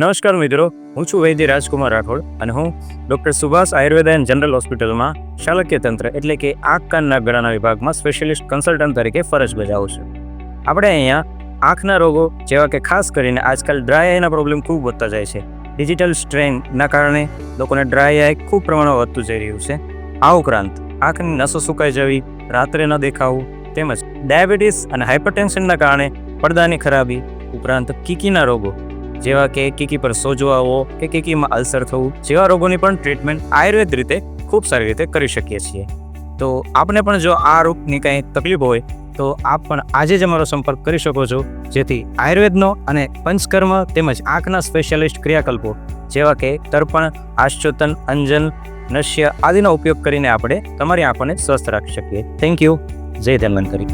નમસ્કાર મિત્રો, હું છું વૈદ્ય રાજકુમાર રાઠોડ અને હું doctor Subhash Ayurveda and general હોસ્પિટલમાં શાલક્ય તંત્ર એટલે કે આંખ કાન નાક ગળાના વિભાગમાં સ્પેશિયલિસ્ટ કન્સલ્ટન્ટ તરીકે ફરજ બજાવું છું. આપણે અહીંયા આંખના રોગો જેવા કે ખાસ કરીને આજકાલ ડ્રાય આઈના પ્રોબ્લેમ ખૂબ વધતા જાય છે. ડિજિટલ સ્ટ્રેનના કારણે લોકોને ડ્રાય આઈ ખૂબ પ્રમાણમાં વધતું જઈ રહ્યું છે. આ ઉપરાંત આંખની નસો સુકાઈ જવી, રાત્રે ન દેખાવું તેમજ ડાયાબિટીસ અને હાઇપરટેન્શનના કારણે પડદાની ખરાબી ઉપરાંત કીકીના રોગો જેવા કે કીકી પર સોજો આવવો કે કીકીમાં અલ્સર થવું જેવા રોગોની પણ ટ્રીટમેન્ટ આયુર્વેદ રીતે ખૂબ સારી રીતે કરી શકીએ છીએ. તો આપને પણ જો આ રોગની કંઈ તકલીફ હોય તો આપ પણ આજે જ અમારો સંપર્ક કરી શકો છો, જેથી આયુર્વેદનો અને પંચકર્મ તેમજ આંખના સ્પેશિયાલિસ્ટ ક્રિયાકલ્પો જેવા કે તર્પણ, આશ્ચોતન, અંજન, નશ્ય આદિનો ઉપયોગ કરીને આપણે તમારી આંખોને સ્વસ્થ રાખી શકીએ. Thank you. જય ધન્વંતરી.